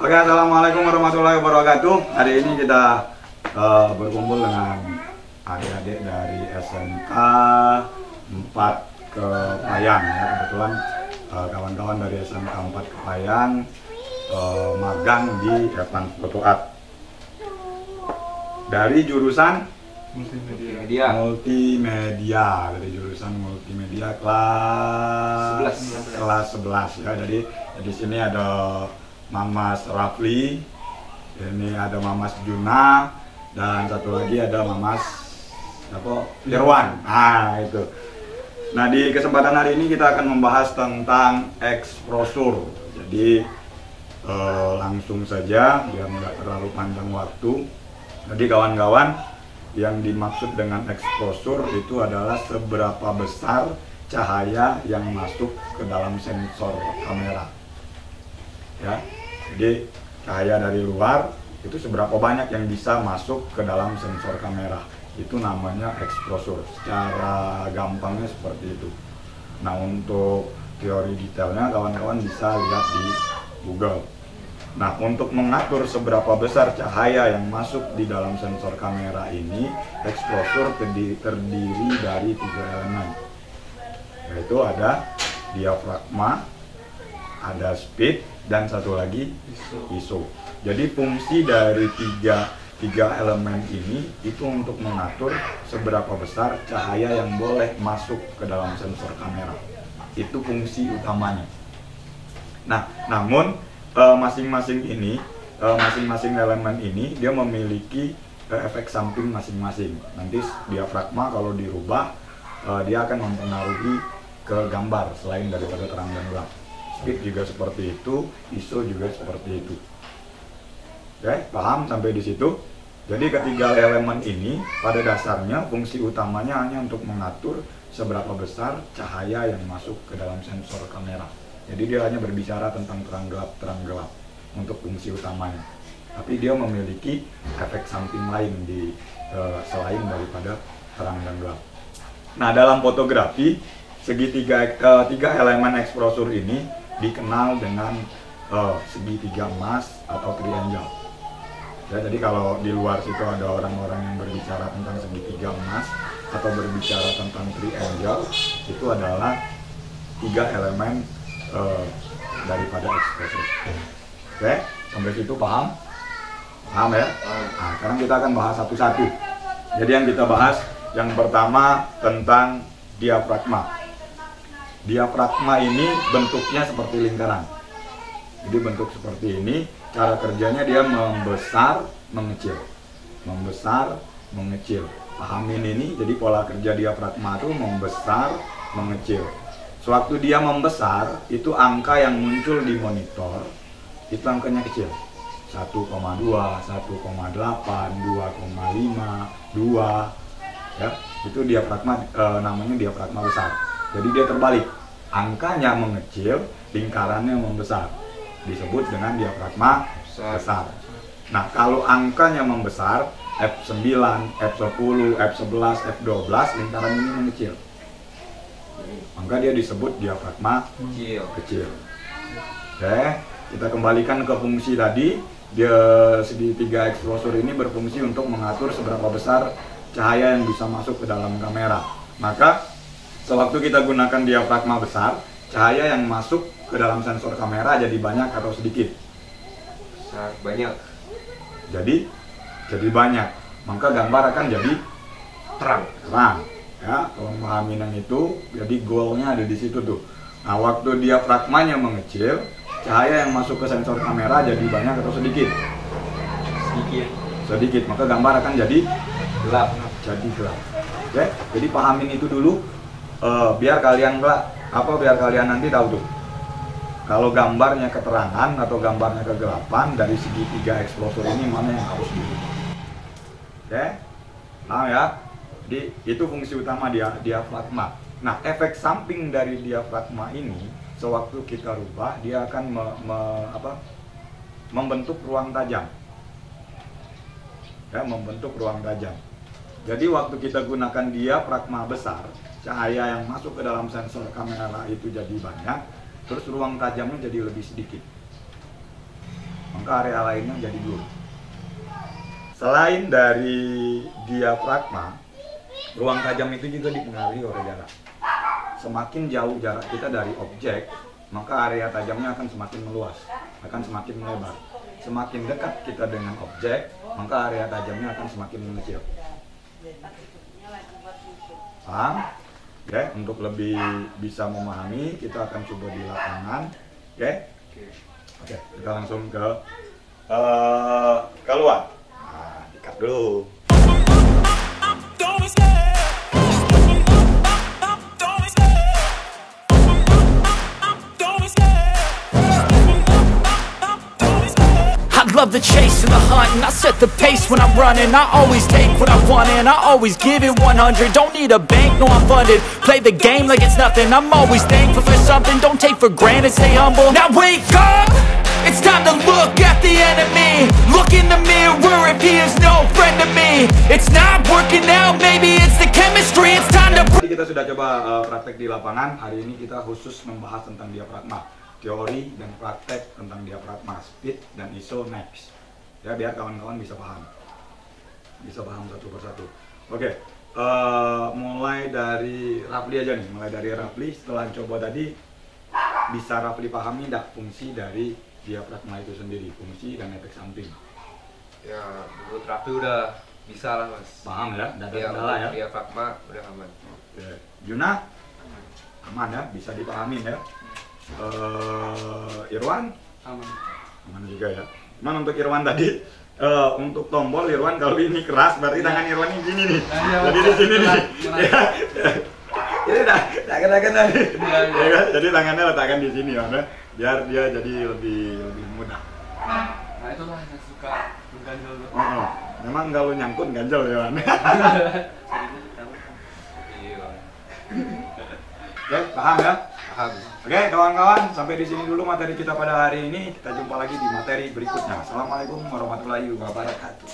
Oke, assalamualaikum warahmatullahi wabarakatuh. Hari ini kita berkumpul dengan adik-adik dari SMK 4 Kepayang. Ya, kebetulan kawan-kawan dari SMK 4 Kepayang magang di Evan Photo Art dari jurusan multimedia dari jurusan multimedia kelas 11 ya. Jadi di sini ada Mamas Rafli, ini ada Mamas Juna, dan satu lagi ada Mamas Irwan. Nah itu. Nah, di kesempatan hari ini kita akan membahas tentang eksprosur. Jadi langsung saja biar nggak terlalu panjang waktu. Jadi kawan-kawan, yang dimaksud dengan eksprosur itu adalah seberapa besar cahaya yang masuk ke dalam sensor kamera. Ya, jadi cahaya dari luar itu seberapa banyak yang bisa masuk ke dalam sensor kamera. Itu namanya eksprosur. Secara gampangnya seperti itu. Nah, untuk teori detailnya kawan-kawan bisa lihat di Google. Nah, untuk mengatur seberapa besar cahaya yang masuk di dalam sensor kamera ini, eksprosur terdiri dari 3 elemen, yaitu ada diafragma, ada speed, dan satu lagi ISO. Jadi fungsi dari tiga elemen ini itu untuk mengatur seberapa besar cahaya yang boleh masuk ke dalam sensor kamera. Itu fungsi utamanya. Nah, namun masing-masing elemen ini dia memiliki efek samping masing-masing. Nanti diafragma kalau dirubah dia akan mempengaruhi ke gambar selain daripada terang dan gelap. Speed juga seperti itu, ISO juga seperti itu. Oke, paham sampai di situ? Jadi ketiga elemen ini pada dasarnya fungsi utamanya hanya untuk mengatur seberapa besar cahaya yang masuk ke dalam sensor kamera. Jadi dia hanya berbicara tentang terang gelap untuk fungsi utamanya. Tapi dia memiliki efek samping lain selain daripada terang dan gelap. Nah, dalam fotografi tiga elemen eksprosur ini dikenal dengan segitiga emas atau triangle. Ya, jadi kalau di luar situ ada orang-orang yang berbicara tentang segitiga emas atau berbicara tentang triangle, itu adalah 3 elemen daripada eksprosur. Oke, sampai situ paham? Paham ya? Nah, sekarang kita akan bahas satu-satu. Jadi yang kita bahas yang pertama tentang diafragma. Diafragma ini bentuknya seperti lingkaran. Jadi bentuk seperti ini, cara kerjanya dia membesar, mengecil. Membesar, mengecil. Pahamin ini, jadi pola kerja diafragma itu membesar, mengecil. Sewaktu dia membesar, itu angka yang muncul di monitor, itu angkanya kecil. 1,2, 1,8, 2,5, 2. Ya, itu diafragma, namanya diafragma besar. Jadi dia terbalik, angkanya mengecil, lingkarannya membesar, disebut dengan diafragma besar. Nah, kalau angkanya membesar, F9, F10, F11, F12, lingkaran ini mengecil, maka dia disebut diafragma kecil. Oke, kita kembalikan ke fungsi tadi. Dia segitiga eksprosur ini berfungsi untuk mengatur seberapa besar cahaya yang bisa masuk ke dalam kamera. Maka sewaktu kita gunakan diafragma besar, cahaya yang masuk ke dalam sensor kamera jadi banyak atau sedikit? Banyak. Jadi banyak. Maka gambar akan jadi terang. Ya, kalau memahami yang itu, jadi goalnya ada di situ tuh. Nah, waktu diafragmanya mengecil, cahaya yang masuk ke sensor kamera jadi banyak atau sedikit? Sedikit. Maka gambar akan jadi gelap. Oke, jadi pahamin itu dulu. Biar kalian nanti tahu tuh, kalau gambarnya keterangan atau gambarnya kegelapan, dari segitiga eksprosur ini mana yang harus dirubah. Oke, nah ya, jadi itu fungsi utama diafragma. Nah, efek samping dari diafragma ini, sewaktu kita rubah, dia akan membentuk ruang tajam. Ya, membentuk ruang tajam. Jadi waktu kita gunakan diafragma besar, cahaya yang masuk ke dalam sensor kamera itu jadi banyak, terus ruang tajamnya jadi lebih sedikit. maka area lainnya jadi blur. Selain dari diafragma, ruang tajam itu juga dipengaruhi oleh jarak. Semakin jauh jarak kita dari objek, maka area tajamnya akan semakin meluas, akan semakin melebar. Semakin dekat kita dengan objek, maka area tajamnya akan semakin mengecil. Paham? Oke, untuk lebih bisa memahami, kita akan coba di lapangan. Oke? Oke, kita langsung ke keluar. Nah, dikat dulu. Love the chase and the hunt, and I set the pace when I'm running. I always take what I want and I always give it 100. Don't need a bank, no I'm funded. Play the game like it's nothing. I'm always thankful for something. Don't take for granted, stay humble. Now wake up, it's time to look at the enemy. Look in the mirror if he is no friend to me. It's not working out, maybe it's the chemistry. It's time to... Jadi kita sudah coba praktek di lapangan. Hari ini kita khusus membahas tentang diafragma, teori dan praktek tentang diafragma, speed dan iso next. Ya, biar kawan-kawan bisa paham satu persatu. Oke, mulai dari Rafli aja nih. Mulai dari Rafli, setelah coba tadi, bisa Rafli pahami tidak fungsi dari diafragma itu sendiri, fungsi dan efek samping? Ya, menurut Rafli udah bisa lah mas. Paham ya? Tidak ada Ya, kendala ya? diafragma udah aman. Oke. Juna, aman ya? Bisa dipahami ya? Irwan? Aman juga ya. Cuman untuk Irwan tadi, untuk tombol Irwan kalau ini keras, berarti tangan Irwan ini gini nih. Jadi di sini nih. Ini tak kena nih. Jadi tangannya letakkan di sini ya, biar dia jadi lebih mudah. Nah itulah yang suka mengganjal. Memang kalau nyangkut ganjel ya. Iya. Oke, paham ya? Paham. Oke kawan-kawan, sampai di sini dulu materi kita pada hari ini. Kita jumpa lagi di materi berikutnya. Assalamualaikum warahmatullahi wabarakatuh.